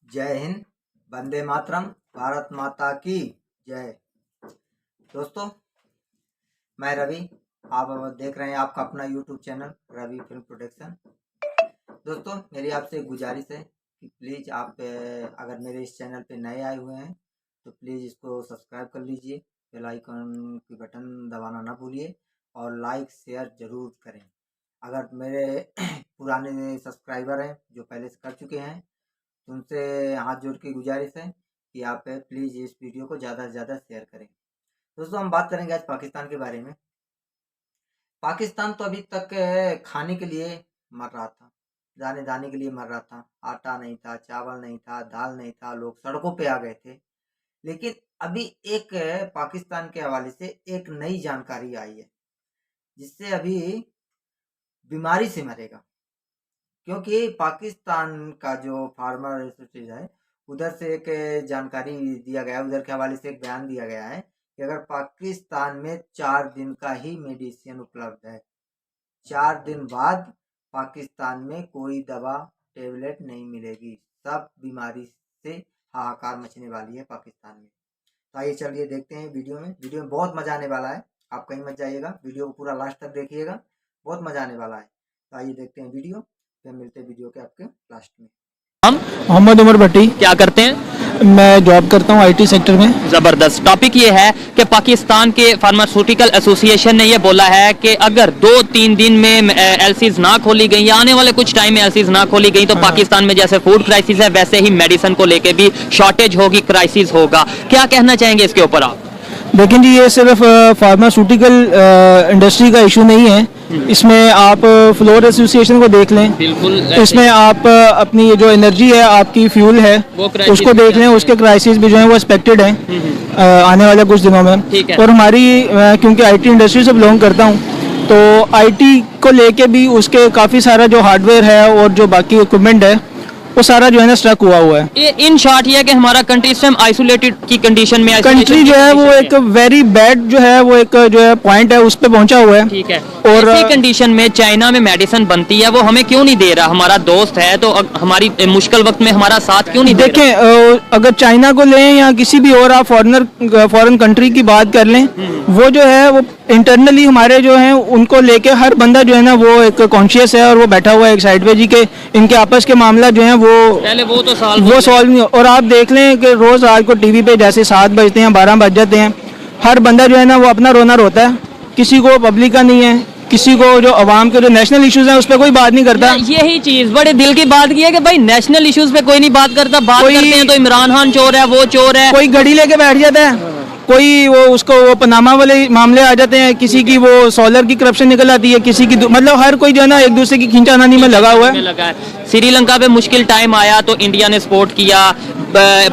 जय हिंद, वंदे मातरम, भारत माता की जय। दोस्तों, मैं रवि, आप देख रहे हैं आपका अपना YouTube channel Ravi film production. दोस्तों, मेरी आपसे गुजारिश है कि प्लीज़ आप अगर मेरे इस चैनल पे नए आए हुए हैं तो प्लीज़ इसको सब्सक्राइब कर लीजिए, बेल आइकन की बटन दबाना ना भूलिए और लाइक शेयर ज़रूर करें। अगर मेरे पुराने सब्सक्राइबर हैं जो पहले से कर चुके हैं तो उनसे हाथ जोड़ के गुजारिश है कि आप प्लीज़ इस वीडियो को ज़्यादा से ज़्यादा शेयर करें। दोस्तों, हम बात करेंगे आज पाकिस्तान के बारे में। पाकिस्तान तो अभी तक खाने के लिए मर रहा था, दाने दाने के लिए मर रहा था। आटा नहीं था, चावल नहीं था, दाल नहीं था, लोग सड़कों पे आ गए थे। लेकिन अभी एक पाकिस्तान के हवाले से एक नई जानकारी आई है जिससे अभी बीमारी से मरेगा, क्योंकि पाकिस्तान का जो फार्मर एसोसिएशन है उधर से एक जानकारी दिया गया, उधर के हवाले से एक बयान दिया गया है कि अगर पाकिस्तान में 4 दिन का ही मेडिसिन उपलब्ध है, 4 दिन बाद पाकिस्तान में कोई दवा टेबलेट नहीं मिलेगी। सब बीमारी से हाहाकार मचने वाली है पाकिस्तान में। तो आइए चलिए देखते हैं वीडियो में बहुत मज़ा आने वाला है। आप कहीं मत जाइएगा, वीडियो को पूरा लास्ट तक देखिएगा, बहुत मज़ा आने वाला है। तो आइए देखते हैं वीडियो, फिर मिलते हैं वीडियो के आपके लास्ट में। हम मोहम्मद उमर भट्टी। क्या करते हैं? मैं जॉब करता हूँ आईटी सेक्टर में। जबरदस्त। टॉपिक ये है कि पाकिस्तान के फार्मास्यूटिकल एसोसिएशन ने ये बोला है कि अगर 2-3 दिन में एलसीज ना खोली गई या आने वाले कुछ टाइम में एलसीज ना खोली गई तो पाकिस्तान में जैसे फूड क्राइसिस है वैसे ही मेडिसिन को लेके भी शॉर्टेज होगी, क्राइसिस होगा। क्या कहना चाहेंगे इसके ऊपर आप? लेकिन जी ये सिर्फ फार्मास्यूटिकल इंडस्ट्री का इशू नहीं है, इसमें आप फ्लोर एसोसिएशन को देख लें। बिल्कुल। इसमें आप अपनी ये जो एनर्जी है, आपकी फ्यूल है, उसको देख लें, उसके क्राइसिस भी जो है वो एक्सपेक्टेड है आने वाले कुछ दिनों में। और हमारी क्योंकि आईटी इंडस्ट्री से बिलोंग करता हूँ तो आईटी को लेके भी उसके काफ़ी सारा जो हार्डवेयर है और जो बाकी इक्विपमेंट है वो सारा जो है ना स्ट्रक हुआ है। इन शॉर्ट ये है कि हमारा कंट्री इस टाइम आइसोलेटेड की कंडीशन में, कंट्री जो है वो एक वेरी बैड जो है वो एक जो है पॉइंट है उस पे पहुंचा हुआ है। ठीक है। और ऐसी कंडीशन में चाइना में मेडिसिन बनती है, वो हमें क्यों नहीं दे रहा? हमारा दोस्त है तो हमारी मुश्किल वक्त में हमारा साथ क्यों नहीं दे रहा? देखें, अगर चाइना को लें या किसी भी और आप फॉरेन कंट्री की बात कर लें, वो जो है वो इंटरनली हमारे जो हैं उनको लेके हर बंदा जो है ना वो एक कॉन्शियस है और वो बैठा हुआ है एक साइड पे जी के इनके आपस के मामला जो है वो पहले वो तो सॉल्व नहीं। और आप देख लें कि रोज रात को टीवी पे जैसे 7 बजते हैं 12 बज जाते हैं, हर बंदा जो है ना वो अपना रोना रोता है, किसी को पब्लिक का नहीं है, किसी को जो अवाम के जो नेशनल इश्यूज हैं उस पर कोई बात नहीं करता। यही चीज बड़े दिल की बात की है कि भाई नेशनल इश्यूज पे कोई नहीं बात करता। बात करते हैं तो इमरान खान चोर है, वो चोर है, कोई घड़ी लेके बैठ जाता है, कोई वो उसको वो पनामा वाले मामले आ जाते हैं, किसी की वो सोलर की करप्शन निकल आती है, किसी की मतलब हर कोई जो है ना एक दूसरे की खींचातानी में लगा हुआ है। श्रीलंका पे मुश्किल टाइम आया तो इंडिया ने सपोर्ट किया,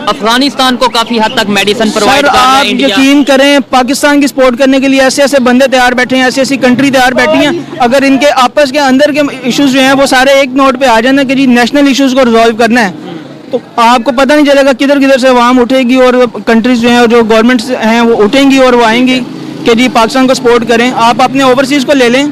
अफगानिस्तान को काफी हद तक मेडिसिन प्रोवाइड कर रहा है इंडिया। यकीन करें पाकिस्तान की सपोर्ट करने के लिए ऐसे ऐसे बंदे तैयार बैठे हैं, ऐसी ऐसी कंट्री तैयार बैठी हैं। अगर इनके आपस के अंदर के इश्यूज जो हैं वो सारे एक नोट पे आ जाना कि जी नेशनल इश्यूज को रिजॉल्व करना है, तो आपको पता नहीं चलेगा किधर किधर से अवाम उठेगी और कंट्रीज जो हैं और जो गवर्नमेंट्स हैं वो उठेंगी और वो आएंगी कि जी पाकिस्तान को सपोर्ट करें। आप अपने ओवरसीज को ले लें,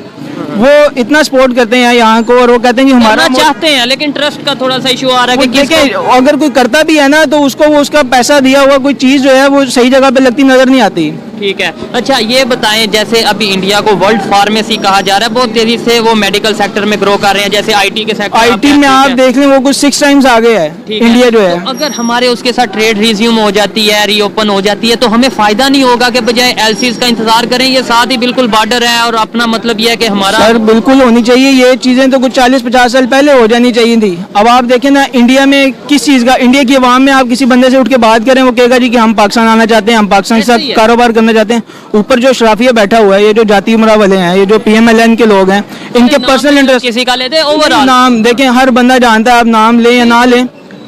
वो इतना सपोर्ट करते हैं यहाँ को और वो कहते हैं कि हमारा चाहते हैं, लेकिन ट्रस्ट का थोड़ा सा इशू आ रहा है कि देखिए अगर कोई करता भी है ना तो उसको वो उसका पैसा दिया हुआ कोई चीज जो है वो सही जगह पे लगती नजर नहीं आती। ठीक है। अच्छा ये बताएं, जैसे अभी इंडिया को वर्ल्ड फार्मेसी कहा जा रहा है, बहुत तेजी से वो मेडिकल सेक्टर में ग्रो कर रहे हैं, जैसे आईटी के सेक्टर आईटी में आप देख लें वो कुछ 6 टाइम्स आगे है इंडिया जो है। तो अगर हमारे उसके साथ ट्रेड रिज्यूम हो जाती है, रीओपन हो जाती है, तो हमें फायदा नहीं होगा कि बजाय एलसीज का इंतजार करें? ये साथ ही बिल्कुल बॉर्डर है और अपना मतलब ये है कि हमारा सर बिल्कुल होनी चाहिए ये चीजें, तो कुछ 40-50 साल पहले हो जानी चाहिए थी। अब आप देखें ना इंडिया में किस चीज का, इंडिया की आवाम में आप किसी बंदे से उठ के बात करें वो कहेगा जी कि हम पाकिस्तान आना चाहते हैं, हम पाकिस्तान के साथ कारोबार करना चाहते हैं। ऊपर जो शराफिया बैठा हुआ है, ये जो जाती उमरा वाले हैं, ये जो PMLN के लोग हैं, इनके पर्सनल इंटरेस्ट किसी का लेते ओवरऑल नाम देखें, हर बंदा जानता है, आप नाम लें या ना लें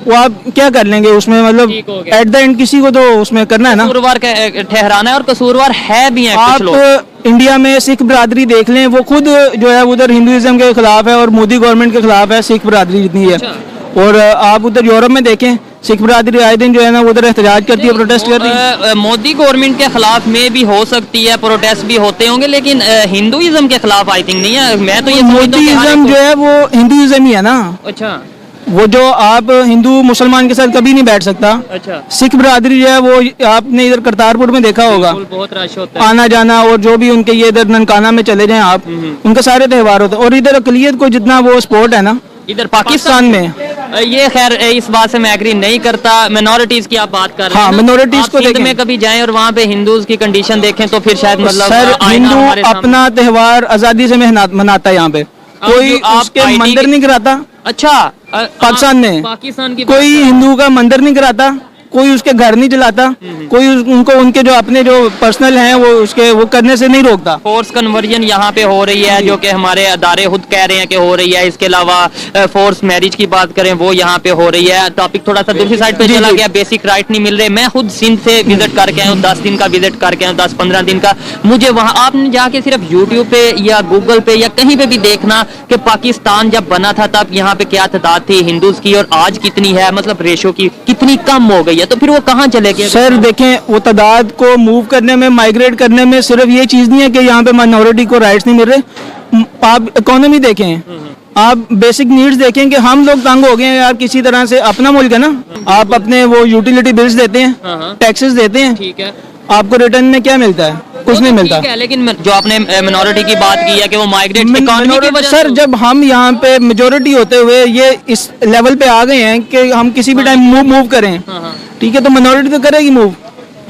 वो आप क्या कर लेंगे उसमें, मतलब एट द एंड किसी को तो उसमें करना है ना, कसूरवार ठहराना है और कसूरवार है भी है कुछ लोग। आप इंडिया में सिख बरादरी देख लें, वो खुद जो है उधर हिंदुइज्म के खिलाफ है और मोदी गवर्नमेंट के खिलाफ है, सिख बरादरी जितनी है। और आप उधर यूरोप में देखें सिख बरादरी आए दिन जो है ना उधर एहतजाज करती है, प्रोटेस्ट करती है। मोदी गवर्नमेंट के खिलाफ में भी हो सकती है, प्रोटेस्ट भी होते होंगे, लेकिन हिंदुइज्म के खिलाफ आई थिंक नहीं है। मैं तो ये मोदीइज्म जो है वो हिंदुइज्म ही है ना। अच्छा वो जो आप हिंदू मुसलमान के साथ कभी नहीं बैठ सकता। अच्छा, सिख बरादरी जो है वो आपने इधर करतारपुर में देखा होगा, बिल्कुल, बहुत रश होता है। आना जाना, और जो भी उनके ये इधर ननकाना में चले जाएं आप, उनके सारे त्यौहार होते हैं। और इधर अकलियत को जितना वो सपोर्ट है ना इधर पाकिस्तान में, ये खैर इस बात से मैं एग्री नहीं करता। मिनोरिटीज की आप बात कर रहे हैं हाँ, ना? minorities आप को सिंध देखें। में कभी जाएं और वहाँ पे हिंदूज की कंडीशन देखें तो फिर शायद मतलब सर आईना हिंदू हमारे सामने- अपना त्यौहार आज़ादी से मनाता है यहाँ पे, कोई जो आप उसके ID मंदिर नहीं कराता। अच्छा, पाकिस्तान में पाकिस्तान की कोई हिंदू का मंदिर नहीं कराता, कोई उसके घर नहीं चलाता, कोई उनको उनके जो अपने जो पर्सनल हैं वो करने से नहीं रोकता। फोर्स कन्वर्जन यहाँ पे हो रही है, जो कि हमारे अदारे खुद कह रहे हैं कि हो रही है। इसके अलावा फोर्स मैरिज की बात करें वो यहाँ पे हो रही है। टॉपिक थोड़ा सा दूसरी साइड पे चला गया, बेसिक राइट नहीं मिल रहे। मैं खुद सिंध से विजिट करके आया हूँ, 10 दिन का विजिट करके आया हूँ, 10-15 दिन का। मुझे वहाँ आपने जाके सिर्फ यूट्यूब पे या गूगल पे या कहीं पे भी देखना कि पाकिस्तान जब बना था तब यहाँ पे क्या तादाद थी हिंदूज की और आज कितनी है, मतलब रेशो की कितनी कम हो गई है। तो फिर वो कहाँ चले गए? सर देखें, वो तादाद को मूव करने में, माइग्रेट करने में सिर्फ ये चीज़ नहीं है कि यहाँ पे माइनॉरिटी को राइट्स नहीं मिल रहे। आप इकोनॉमी देखें, आप बेसिक नीड्स देखें कि हम लोग तंग हो गए हैं यार। किसी तरह से अपना मुल्क है ना, आप अपने वो यूटिलिटी बिल्स देते हैं, टैक्सेस देते हैं, ठीक है, आपको रिटर्न में क्या मिलता है? कुछ नहीं मिलता। ठीक है, लेकिन जो आपने मिनोरिटी की बात की है कि वो माइग्रेट इकोनॉमी की वजह सर से- जब हम यहाँ पे मेजोरिटी होते हुए ये इस लेवल पे आ गए हैं कि हम किसी भी टाइम मूव करें, ठीक है, तो मिनोरिटी तो करेगी मूव।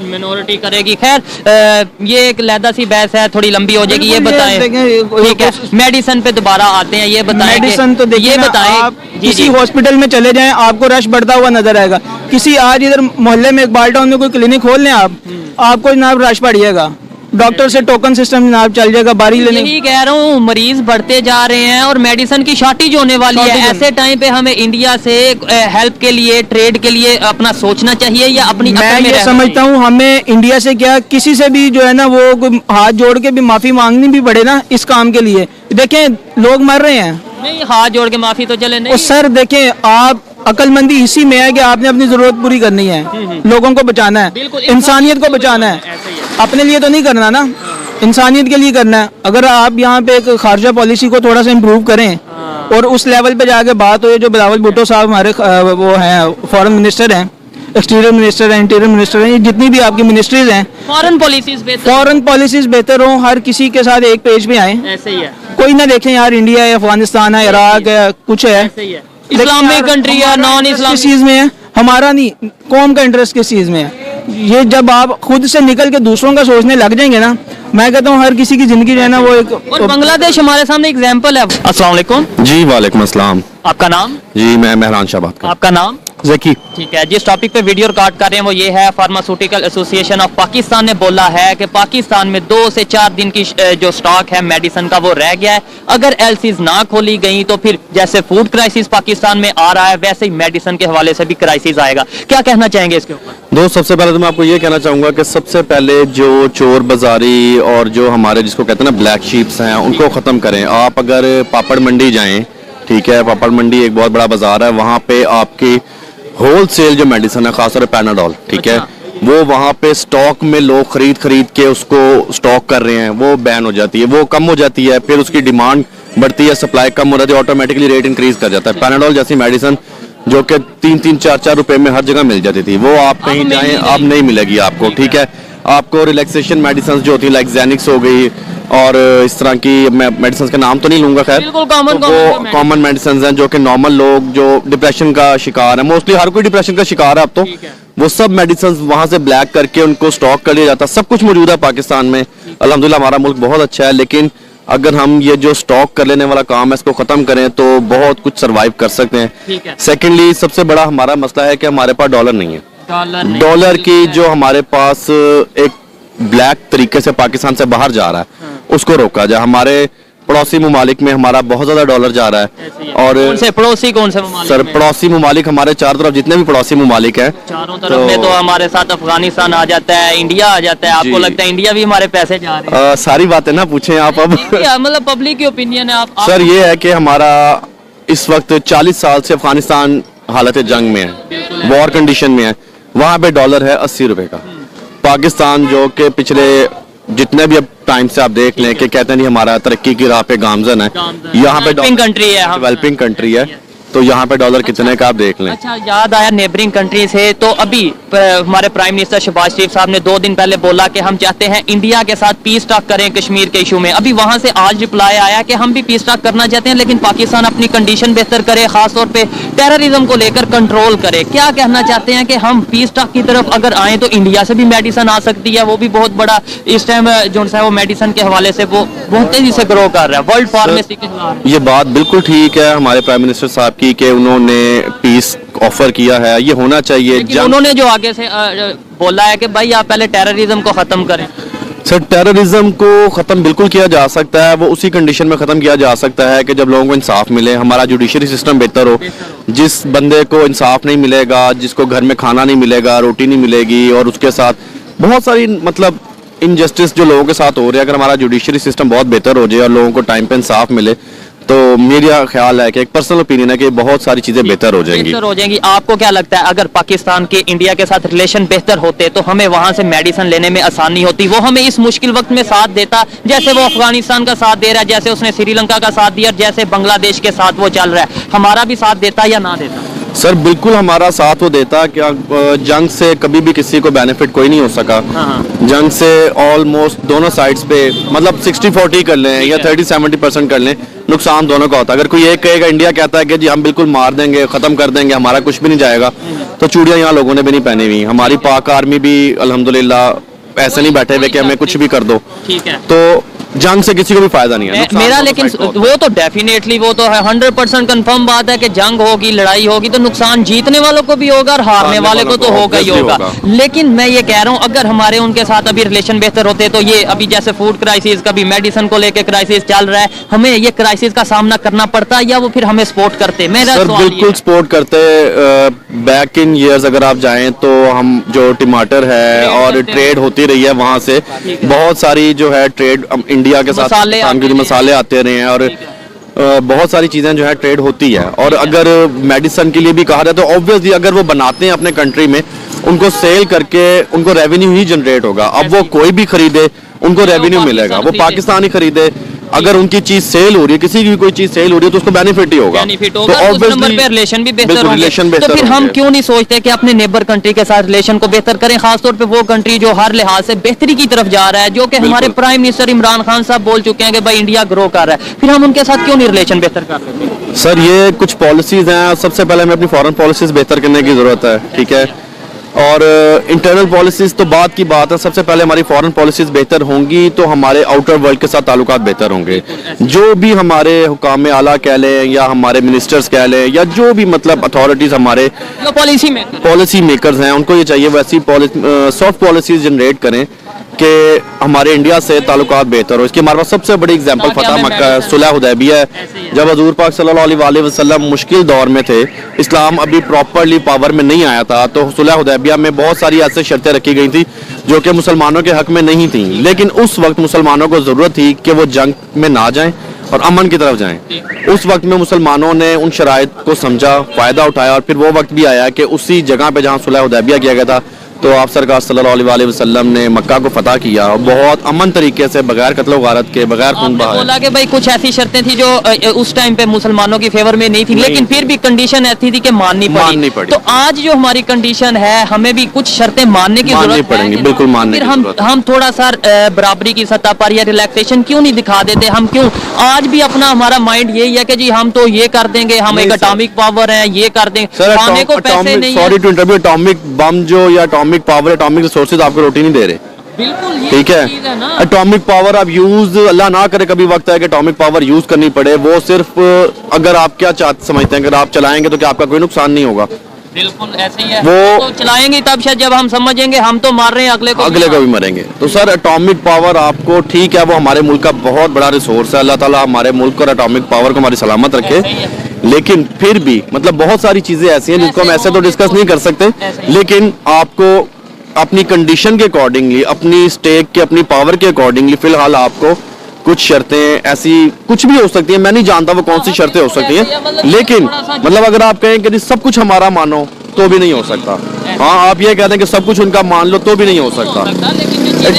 मिनोरिटी करेगी। खैर ये एक लहदा सी बहस है, थोड़ी लंबी हो जाएगी। ये बिल्कुल, ये बताएं, देखें, ठीक है, मेडिसिन पे दोबारा आते हैं। ये बताएं कि- मेडिसिन तो देखिए ये ना, बताएं आप जी किसी जी हॉस्पिटल में चले जाएं, आपको रश बढ़ता हुआ नजर आएगा। किसी आज इधर मोहल्ले में इकबाल टाउन में कोई क्लिनिक खोल लें आप, आपको जनाब रश पड़िएगा। डॉक्टर से टोकन सिस्टम जनाब चल जाएगा, बारी लेने। यही कह रहा हूँ, मरीज बढ़ते जा रहे हैं और मेडिसिन की शॉर्टेज होने वाली है। Shortage ऐसे टाइम पे हमें इंडिया से हेल्प के लिए, ट्रेड के लिए अपना सोचना चाहिए या अपनी मैं अकल में ये रहना समझता चाहिए? हूँ हमें इंडिया से क्या, किसी से भी जो है ना वो कोई हाथ जोड़ के भी माफी मांगनी भी पड़े ना इस काम के लिए। देखें लोग मर रहे हैं, नहीं, हाथ जोड़ के माफी तो चले और नहीं। सर देखें, आप अकलमंदी इसी में है कि आपने अपनी जरूरत पूरी करनी है, लोगों को बचाना है, बिल्कुल, इंसानियत को बचाना है। ऐसे ही है। अपने लिए तो नहीं करना ना, इंसानियत के लिए करना है। अगर आप यहाँ पे एक खारजा पॉलिसी को थोड़ा सा इम्प्रूव करें और उस लेवल पे जाके बात हो, जो बिलावल भुट्टो साहब हमारे वो हैं फॉरेन मिनिस्टर हैं, एक्सटीरियर मिनिस्टर हैं, इंटीरियर मिनिस्टर हैं, ये जितनी भी आपकी मिनिस्ट्रीज हैं, फॉरेन पॉलिसीज बेहतर, फॉरेन पॉलिसीज बेहतर हो, हर किसी के साथ एक पेज पे आए। ऐसे ही है, कोई ना देखें यार इंडिया है, अफगानिस्तान है, इराक है, कुछ है, ऐसे ही है। इस्लामिक कंट्री है, नॉन किस इस्लामिक चीज में है, हमारा नहीं, कौम का इंटरेस्ट किस चीज में है। ये जब आप खुद से निकल के दूसरों का सोचने लग जाएंगे ना, मैं कहता हूँ हर किसी की जिंदगी जो है ना वो एक। और बांग्लादेश हमारे सामने एग्जाम्पल है। अस्सलाम वालेकुम, जी वालेकुम अस्सलाम। आपका नाम? जी मैं मेहरान शाह बात कर आपका नाम? जकी। ठीक है, जिस टॉपिक पे वीडियो रिकॉर्ड कर रहे हैं वो ये है, फार्मास्यूटिकल एसोसिएशन ऑफ पाकिस्तान ने बोला है कि पाकिस्तान में 2 से 4 दिन की जो स्टॉक है मेडिसिन का वो रह गया है। अगर एलसीज ना खोली गई तो फिर जैसे फूड क्राइसिस पाकिस्तान में आ रहा है वैसे ही मेडिसिन के हवाले से भी क्राइसिस आएगा। क्या कहना चाहेंगे इसके ऊपर? दोस्त सबसे पहले तो मैं आपको ये कहना चाहूंगा कि सबसे पहले जो चोर बाजारी और जो हमारे जिसको कहते हैं ना ब्लैक शीप्स हैं उनको ख़त्म करें। आप अगर पापड़ मंडी जाएं, ठीक है, पापड़ मंडी एक बहुत बड़ा बाजार है, वहाँ पे आपकी होल सेल जो मेडिसिन है, खासतौर पर पैनाडोल, ठीक है, वो वहाँ पे स्टॉक में लोग खरीद के उसको स्टॉक कर रहे हैं, वो बैन हो जाती है, वो कम हो जाती है, फिर उसकी डिमांड बढ़ती है, सप्लाई कम हो जाती है, ऑटोमेटिकली रेट इंक्रीज कर जाता है। पैनाडोल जैसी मेडिसिन जो कि 3-3, 4-4 रुपए में हर जगह मिल जाती थी, वो आप कहीं जाएं अब नहीं मिलेगी आपको, ठीक है। आपको रिलैक्सेशन मेडिसिन जो होती है लाइक ज़ैनिक्स हो गई और इस तरह की मैं मेडिसिन का नाम तो नहीं लूंगा, खैर बिल्कुल कॉमन तो वो कॉमन मेडिसिन हैं जो कि नॉर्मल लोग जो डिप्रेशन का शिकार है, मोस्टली हर कोई डिप्रेशन का शिकार है अब तो, वो सब मेडिसिन वहां से ब्लैक करके उनको स्टॉक कर लिया जाता है। सब कुछ मौजूद है पाकिस्तान में, अल्हम्दुलिल्लाह हमारा मुल्क बहुत अच्छा है, लेकिन अगर हम ये जो स्टॉक कर लेने वाला काम है इसको खत्म करें तो बहुत कुछ सरवाइव कर सकते हैं। सेकेंडली सबसे बड़ा हमारा मसला है कि हमारे पास डॉलर नहीं है। डॉलर की जो हमारे पास एक ब्लैक तरीके से पाकिस्तान से बाहर जा रहा है उसको रोका जाए। हमारे पड़ोसी ममालिक में हमारा बहुत ज्यादा डॉलर जा रहा है। और कौन से पड़ोसी, कौन से ममालिक सर में? पड़ोसी ममालिक हमारे चारों तरफ जितने भी पड़ोसी ममालिक हैं, चारों तरफ में तो हमारे साथ अफगानिस्तान आ जाता है, इंडिया आ जाता है। आपको जी। लगता है इंडिया भी हमारे पैसे जा रहे हैं? सारी बातें ना पूछें आप अब। इंडिया, मतलब पब्लिक की ओपिनियन है। आप सर ये है कि हमारा इस वक्त 40 साल से अफगानिस्तान हालत जंग में है, वॉर कंडीशन में है, वहाँ पे डॉलर है 80 रुपए का। पाकिस्तान जो कि पिछले जितने भी अब टाइम से आप देख लें कि कहते हैं नहीं हमारा तरक्की की राह पे गामजन है, यहाँ पे डेवलपिंग कंट्री है हम। डेवलपिंग कंट्री है, तो यहाँ पे डॉलर कितने का आप देख लें। अच्छा, याद आया नेबरिंग कंट्री से, तो अभी हमारे प्राइम मिनिस्टर शहबाज शरीफ साहब ने 2 दिन पहले बोला कि हम चाहते हैं इंडिया के साथ पीस टॉक करें कश्मीर के इशू में। अभी वहां से आज रिप्लाई आया कि हम भी पीस टॉक करना चाहते हैं, लेकिन पाकिस्तान अपनी कंडीशन बेहतर करे, खासतौर पे टेररिज्म को लेकर कंट्रोल करे। क्या कहना चाहते हैं कि हम पीस टॉक की तरफ अगर आए तो इंडिया से भी मेडिसिन आ सकती है, वो भी बहुत बड़ा इस टाइम जो है वो मेडिसिन के हवाले से वो बहुत तेजी से ग्रो कर रहा है, वर्ल्ड फार्मेसी के खिलाफ। ये बात बिल्कुल ठीक है हमारे प्राइम मिनिस्टर साहब की कि उन्होंने पीस ऑफर किया है, ये होना चाहिए। लेकिन उन्होंने जो आगे से बोला है कि भाई आप पहले टेररिज्म को खत्म करें। सर, टेररिज्म को ख़त्म बिल्कुल किया जा सकता है, वो उसी कंडीशन में ख़त्म किया जा सकता है कि जब लोगों को इंसाफ मिले, हमारा जुडिशरी सिस्टम बेहतर हो। जिस बंदे को इंसाफ नहीं मिलेगा, जिसको घर में खाना नहीं मिलेगा, रोटी नहीं मिलेगी, और उसके साथ बहुत सारी मतलब इनजस्टिस जो लोगों के साथ हो रही है, अगर हमारा जुडिशरी सिस्टम बहुत बेहतर हो जाए और लोगों को टाइम पे इंसाफ मिले, तो मेरा ख्याल है कि एक पर्सनल ओपिनियन है कि बहुत सारी चीजें बेहतर हो जाएंगी। आपको क्या लगता है अगर पाकिस्तान के इंडिया के साथ रिलेशन बेहतर होते तो हमें वहां से मेडिसिन लेने में आसानी होती, वो हमें इस मुश्किल वक्त में साथ देता, जैसे वो अफगानिस्तान का साथ दे रहा है, जैसे उसने श्रीलंका का साथ दिया, जैसे बांग्लादेश के साथ वो चल रहा है, हमारा भी साथ देता या ना देता? सर, बिल्कुल हमारा साथ वो देता। क्या जंग से कभी भी किसी को बेनिफिट कोई नहीं हो सका। जंग से ऑलमोस्ट दोनों साइड्स पे मतलब 60-40 कर लें या 30-70% कर लें, नुकसान दोनों का होता है। अगर कोई एक कहेगा, इंडिया कहता है कि जी हम बिल्कुल मार देंगे, खत्म कर देंगे, हमारा कुछ भी नहीं जाएगा, तो चूड़ियां यहाँ लोगों ने भी नहीं पहनी हुई। हमारी पाक आर्मी भी अल्हम्दुलिल्लाह ऐसे नहीं बैठे हुए कि हमें कुछ भी कर दो। ठीक है, तो जंग से किसी को भी फायदा नहीं है मेरा। लेकिन वो तो डेफिनेटली वो तो है 100% कंफर्म बात है कि जंग होगी, लड़ाई होगी, तो नुकसान जीतने वालों को भी होगा और हारने वाले को तो होगा ही होगा। लेकिन मैं ये कह रहा हूँ अगर हमारे उनके साथ अभी रिलेशन बेहतर होते तो ये अभी जैसे फूड क्राइसिस, कभी मेडिसिन को लेकर क्राइसिस चल रहा है, हमें ये क्राइसिस का सामना करना पड़ता या वो फिर हमें सपोर्ट करते? मेरा सर बिल्कुल सपोर्ट करते। बैक इन ईयर्स अगर आप जाएं तो हम जो टमाटर है और ट्रेड होती रही है, वहां से बहुत सारी जो है ट्रेड इंडिया के साथ मसाले आते रहे हैं, और बहुत सारी चीजें जो है ट्रेड होती है। और अगर मेडिसिन के लिए भी कहा जाए तो ऑब्वियसली अगर वो बनाते हैं अपने कंट्री में, उनको सेल करके उनको रेवेन्यू ही जनरेट होगा। अब वो कोई भी खरीदे उनको रेवेन्यू मिलेगा, वो पाकिस्तान ही खरीदे, अगर उनकी चीज सेल हो रही है, किसी की भी कोई चीज सेल हो रही है तो उसको बेनिफिट ही होगा। तो उस नंबर पे रिलेशन भी बेहतर होंगे। तो फिर हम क्यों नहीं सोचते कि अपने नेबर कंट्री के साथ रिलेशन को बेहतर करें, खासतौर पे वो कंट्री जो हर लिहाज से बेहतरी की तरफ जा रहा है, जो कि हमारे प्राइम मिनिस्टर इमरान खान साहब बोल चुके हैं कि भाई इंडिया ग्रो कर रहा है, फिर हम उनके साथ क्यों नहीं रिलेशन बेहतर कर रहे? सर, ये कुछ पॉलिसीज हैं। सबसे पहले हमें अपनी फॉरेन पॉलिसीज बेहतर करने की जरूरत है, ठीक है, और इंटरनल पॉलिसीज तो बात की बात है। सबसे पहले हमारी फॉरेन पॉलिसीज बेहतर होंगी तो हमारे आउटर वर्ल्ड के साथ ताल्लुकात बेहतर होंगे। जो भी हमारे हुकाम आला कह लें या हमारे मिनिस्टर्स कह लें या जो भी मतलब अथॉरिटीज हमारे पॉलिसी मेकर्स हैं, उनको ये चाहिए वैसी सॉफ्ट पॉलिसीज जनरेट करें कि हमारे इंडिया से ताल्लुकात बेहतर हो। इसकी हमारे पास सबसे बड़ी एग्जांपल फतह मक्का है, सुलह हुदैबिया है। जब हजूर पाक सल्लल्लाहु अलैहि वसल्लम मुश्किल दौर में थे, इस्लाम अभी प्रॉपरली पावर में नहीं आया था, तो सुलह हुदैबिया में बहुत सारी ऐसी शर्तें रखी गई थी जो कि मुसलमानों के हक में नहीं थी। लेकिन उस वक्त मुसलमानों को जरूरत थी कि वो जंग में ना जाएं और अमन की तरफ जाएं। उस वक्त में मुसलमानों ने उन शराइत को समझा, फायदा उठाया, और फिर वो वक्त भी आया कि उसी जगह पे जहाँ सुलह हुदैबिया किया गया था, तो आप सरकार सल्लल्लाहु अलैहि वसल्लम ने मक्का को फतह किया, बहुत अमन तरीके से, बगैर कत्ल गारत के, बगैर खून बहाए। बोला कि भाई कुछ ऐसी शर्तें थी जो उस टाइम पे मुसलमानों की फेवर में नहीं थी, लेकिन फिर भी कंडीशन ऐसी थी कि माननी पड़ी। तो आज जो हमारी कंडीशन है, हमें भी कुछ शर्तें मानने की जरूरत पड़ेगी, बिल्कुल मानने की जरूरत है। हम थोड़ा सा बराबरी की सतह पर या रिलैक्सेशन क्यों नहीं दिखा देते? हम क्यों आज भी अपना हमारा माइंड यही है कि जी हम तो ये कर देंगे, हम एक एटॉमिक पावर है, ये कर देंगे, खाने को पैसे नहीं है। Sorry to interview, atomic bomb जो या एटॉमिक पावर, एटॉमिक रिसोर्सेज आपको रोटी नहीं दे रहे। बिल्कुल, ठीक है। एटॉमिक पावर आप यूज, अल्लाह ना करे कभी वक्त है कि एटॉमिक पावर यूज करनी पड़े, वो सिर्फ अगर आप क्या समझते हैं, अगर आप चलाएंगे तो क्या आपका कोई नुकसान नहीं होगा? बिल्कुल ऐसे ही है। वो तो चलाएंगे तब शायद जब हम समझेंगे हम तो मार रहे हैं, अगले को भी मरेंगे। तो सर एटॉमिक पावर आपको, ठीक है, वो हमारे मुल्क का बहुत बड़ा रिसोर्स है, अल्लाह ताला हमारे मुल्क और एटॉमिक पावर को हमारी सलामत रखे। लेकिन फिर भी मतलब बहुत सारी चीजें ऐसी हैं जिनको हम ऐसे तो डिस्कस नहीं कर सकते, लेकिन आपको अपनी कंडीशन के अकॉर्डिंगली, अपनी स्टेक के, अपनी पावर के अकॉर्डिंगली फिलहाल आपको कुछ शर्तें ऐसी कुछ भी हो सकती हैं, मैं नहीं जानता वो कौन सी शर्तें हो सकती हैं, लेकिन मतलब अगर आप कहें कि सब कुछ हमारा मानो तो भी नहीं हो सकता। हाँ, आप ये कहते हैं कि सब कुछ उनका मान लो तो भी नहीं हो सकता।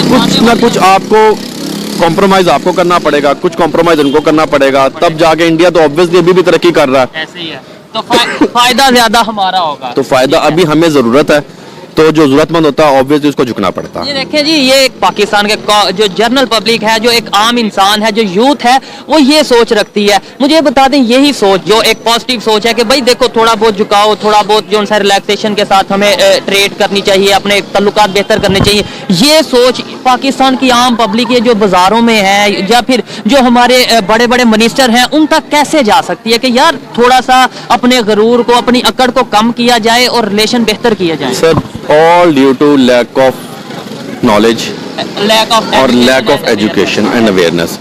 कुछ ना कुछ आपको कॉम्प्रोमाइज आपको करना पड़ेगा, कुछ कॉम्प्रोमाइज उनको करना पड़ेगा, तब जाके इंडिया तो ऑब्वियसली अभी भी तरक्की कर रहा है। तो फायदा ज्यादा हमारा होगा। तो फायदा अभी हमें जरूरत है, तो जो जरूरतमंद होता है ऑब्वियसली उसको झुकना पड़ता है। ये देखें जी, ये एक पाकिस्तान के जो जनरल पब्लिक है, जो एक आम इंसान है, जो यूथ है, वो ये सोच रखती है। मुझे ये बता दें, यही सोच जो एक पॉजिटिव सोच है कि भाई देखो थोड़ा बहुत झुकाओ, थोड़ा बहुत जो है रिलैक्सेशन के साथ हमें ट्रेड करनी चाहिए, अपने तल्लुकात बेहतर करने चाहिए, ये सोच पाकिस्तान की आम पब्लिक है जो बाजारों में है या फिर जो हमारे बड़े बड़े मिनिस्टर हैं उन तक कैसे जा सकती है कि यार थोड़ा सा अपने गरूर को, अपनी अकड़ को कम किया जाए और रिलेशन बेहतर किया जाए? Sir, all due to lack of knowledge और lack of education and awareness.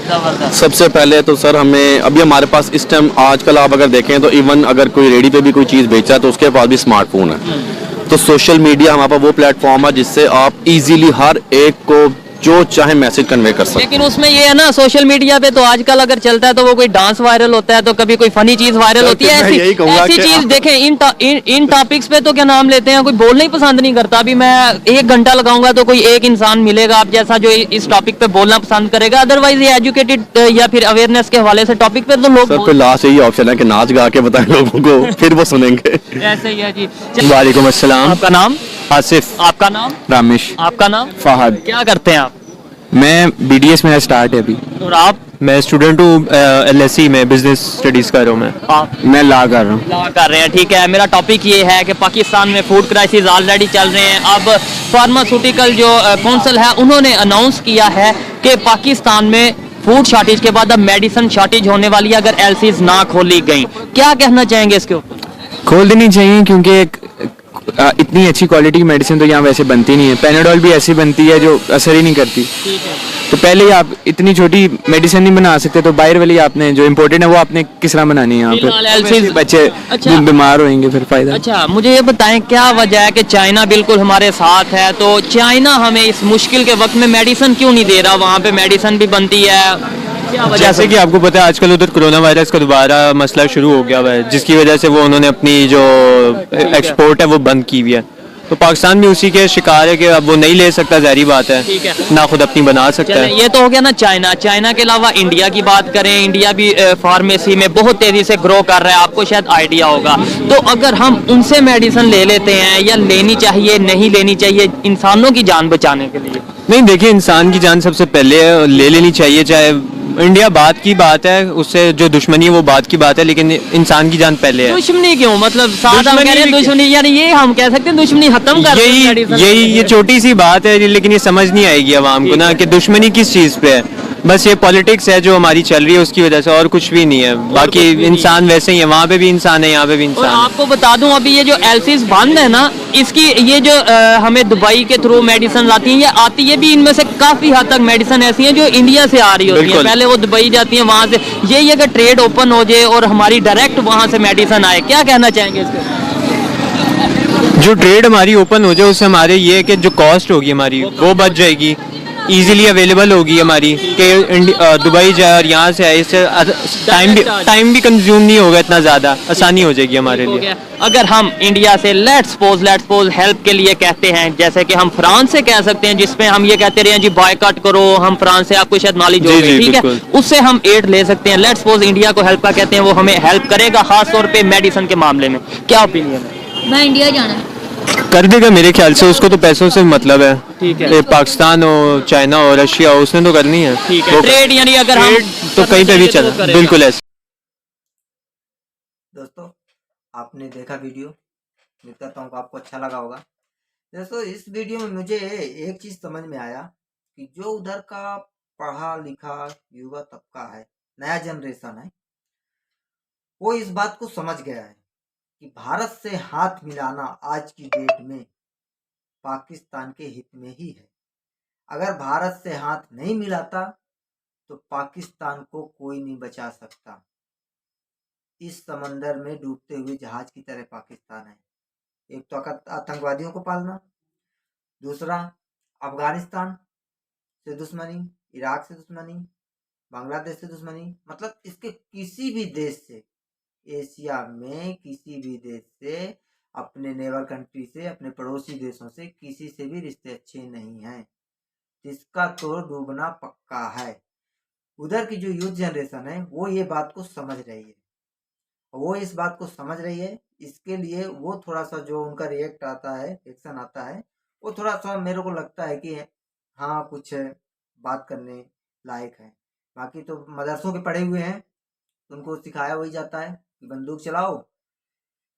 सबसे पहले तो सर हमें अभी हमारे पास इस टाइम आजकल आप अगर देखें तो इवन अगर कोई रेडी पे भी कोई चीज़ बेचा है तो उसके पास भी स्मार्टफोन है। तो सोशल मीडिया हमारे पास वो प्लेटफॉर्म है जिससे आप इजीली हर एक को जो चाहे मैसेज कन्वे कर सकते हैं। लेकिन उसमें ये है ना, सोशल मीडिया पे तो आजकल अगर चलता है तो वो कोई डांस वायरल होता है, तो कभी कोई फनी चीज वायरल होती है। ऐसी चीज देखें, इन टॉपिक्स पे तो क्या नाम लेते हैं, कोई बोलना ही पसंद नहीं करता। अभी मैं 1 घंटा लगाऊंगा तो कोई एक इंसान मिलेगा आप जैसा जो इस टॉपिक पे बोलना पसंद करेगा। अदरवाइज ये एजुकेटेड या फिर अवेयरनेस के हवाले से टॉपिक पे तो लोग सर, फिर लास्ट यही ऑप्शन है कि नाच गा के बताएं लोगों को, फिर वो सुनेंगे। ऐसे ही है जी। वालेकुम अस्सलाम। आपका नाम? आसिफ। आपका नाम? रामेश। आपका नाम? फहद। क्या करते हैं आप? मैं BDS मेरा स्टार्ट है अभी। और आप? मैं स्टूडेंट हूँ LSE में, बिजनेस स्टडीज कर रहा हूँ मैं। आप? मैं ला कर रहा हूँ। लॉ कर रहे हैं, ठीक है। मेरा टॉपिक ये है कि पाकिस्तान में फूड क्राइसिस ऑलरेडी चल रहे हैं। अब फार्मास्यूटिकल जो काउंसिल है उन्होंने अनाउंस किया है कि पाकिस्तान में फूड शॉर्टेज के बाद अब मेडिसिन शॉर्टेज होने वाली है अगर LCs ना खोली गई। क्या कहना चाहेंगे इसके ऊपर? खोल देनी चाहिए क्योंकि इतनी अच्छी क्वालिटी की मेडिसिन तो यहाँ वैसे बनती नहीं है। पैनाडोल भी ऐसी बनती है जो असर ही नहीं करती। तो पहले ही आप इतनी छोटी मेडिसिन नहीं बना सकते, तो बाहर वाली आपने जो इम्पोर्टेंट है वो आपने किस तरह बनानी है यहाँ पे? बच्चे अच्छा। बीमार होंगे, फिर फायदा। अच्छा, मुझे ये बताएं क्या वजह है कि चाइना बिल्कुल हमारे साथ है, तो चाइना हमें इस मुश्किल के वक्त में मेडिसिन क्यों नहीं दे रहा? वहाँ पे मेडिसिन भी बनती है, क्या वजह? जैसे कि आपको पता है आजकल उधर कोरोना वायरस का दोबारा मसला शुरू हो गया हुआ है, जिसकी वजह से वो उन्होंने अपनी जो एक्सपोर्ट है वो बंद की हुई है। तो पाकिस्तान भी उसी के शिकार है कि अब वो नहीं ले सकता, ज़ाहिर बात है, ठीक है, ना खुद अपनी बना सकता चलें, है। ये तो हो गया ना चाइना। चाइना के अलावा इंडिया की बात करें, इंडिया भी फार्मेसी में बहुत तेजी से ग्रो कर रहा है, आपको शायद आइडिया होगा। तो अगर हम उनसे मेडिसिन ले लेते हैं या लेनी चाहिए, नहीं लेनी चाहिए इंसानों की जान बचाने के लिए? नहीं, देखिए, इंसान की जान सबसे पहले ले लेनी चाहिए। चाहे इंडिया बात की बात है, उससे जो दुश्मनी है वो बात की बात है, लेकिन इंसान की जान पहले है। दुश्मनी क्यों? मतलब सादा दुश्मनी कह रहे हैं भी- दुश्मनी, यानी ये हम कह सकते हैं दुश्मनी खत्म कर यही मेडिसिन यही लेके। ये छोटी सी बात है, लेकिन ये समझ नहीं आएगी आवाम को ना कि दुश्मनी किस चीज़ पे है। बस ये पॉलिटिक्स है जो हमारी चल रही है उसकी वजह से, और कुछ भी नहीं है। बाकी कुछ भी नहीं। इंसान वैसे ही है, वहाँ पे भी इंसान है, यहाँ पे भी और इंसान है। आपको बता दूं, अभी ये जो LCs बंद है ना, इसकी ये जो हमें दुबई के थ्रू मेडिसिन आती हैं, ये आती है भी, इनमें से काफी हद तक मेडिसिन ऐसी हैं जो इंडिया से आ रही होती हैं। बिल्कुल। पहले वो दुबई जाती हैं, वहां से ये अगर ट्रेड ओपन हो जाए और हमारी डायरेक्ट वहां से मेडिसिन आए, क्या कहना चाहेंगे इसके? जो ट्रेड हमारी ओपन हो जाए उससे हमारे ये है कि जो कॉस्ट होगी हमारी वो बच जाएगी, इजीली अवेलेबल होगी हमारी कि दुबई जाए और यहाँ से आए, इससे टाइम भी कंज्यूम नहीं होगा इतना ज़्यादा, आसानी हो जाएगी हमारे हो लिए। गया। अगर हम इंडिया से लेट्स सपोज हेल्प के लिए कहते हैं, जैसे कि हम फ्रांस से कह सकते हैं, जिसमें हम ये कहते रहे हैं जी बॉयकॉट करो, हम फ्रांस से, आपको शायद नॉलेज जी, होगी, जी, ठीक है, बिल्कुल। उससे हम एड ले सकते हैं। लेट्स सपोज इंडिया को हेल्प का कहते हैं, वो हमें हेल्प करेगा खास तौर पे मेडिसिन के मामले में। क्या ओपिनियन है? मैं इंडिया जाना है। कर देगा मेरे ख्याल से, उसको तो पैसों से मतलब है। ठीक है। ये पाकिस्तान हो, चाइना हो, रशिया हो, उसने तो करनी है। ठीक है, वो ट्रेड यानी अगर हम तो कहीं पे भी तो चला, करेगा। बिल्कुल ऐसे। दोस्तों, आपने देखा वीडियो, उम्मीद करता हूँ कि आपको अच्छा लगा होगा। दोस्तों, इस वीडियो में मुझे एक चीज समझ में आया कि जो उधर का पढ़ा लिखा युवा तबका है, नया जनरेशन है, वो इस बात को समझ गया है कि भारत से हाथ मिलाना आज की डेट में पाकिस्तान के हित में ही है। अगर भारत से हाथ नहीं मिलाता तो पाकिस्तान को कोई नहीं बचा सकता। इस समंदर में डूबते हुए जहाज की तरह पाकिस्तान है। एक तो आतंकवादियों को पालना, दूसरा अफगानिस्तान से दुश्मनी, इराक से दुश्मनी, बांग्लादेश से दुश्मनी, मतलब इसके किसी भी देश से, एशिया में किसी भी देश से, अपने नेबर कंट्री से, अपने पड़ोसी देशों से किसी से भी रिश्ते अच्छे नहीं हैं। इसका तो डूबना पक्का है। उधर की जो यूथ जनरेशन है वो ये बात को समझ रही है वो इस बात को समझ रही है, इसके लिए वो थोड़ा सा जो उनका रिएक्ट आता है, एक्शन आता है, वो थोड़ा सा मेरे को लगता है कि हाँ कुछ बात करने लायक है। बाकी तो मदरसों के पढ़े हुए हैं, उनको सिखाया वही जाता है कि बंदूक चलाओ,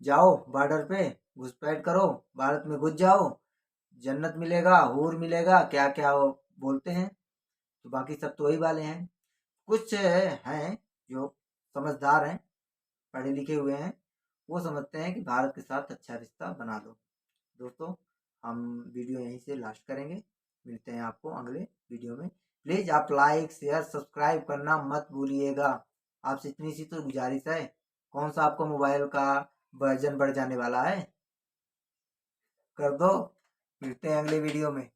जाओ बॉर्डर पे घुसपैठ करो, भारत में घुस जाओ, जन्नत मिलेगा, हूर मिलेगा, क्या क्या वो बोलते हैं। तो बाकी सब तो वही वाले हैं। कुछ हैं जो समझदार हैं, पढ़े लिखे हुए हैं, वो समझते हैं कि भारत के साथ अच्छा रिश्ता बना लो। दोस्तों, हम वीडियो यहीं से लास्ट करेंगे, मिलते हैं आपको अगले वीडियो में। प्लीज़ आप लाइक शेयर सब्सक्राइब करना मत भूलिएगा। आपसे इतनी सी तो गुजारिश है। कौन सा आपको मोबाइल का वर्जन बढ़ जाने वाला है, कर दो। मिलते हैं अगले वीडियो में।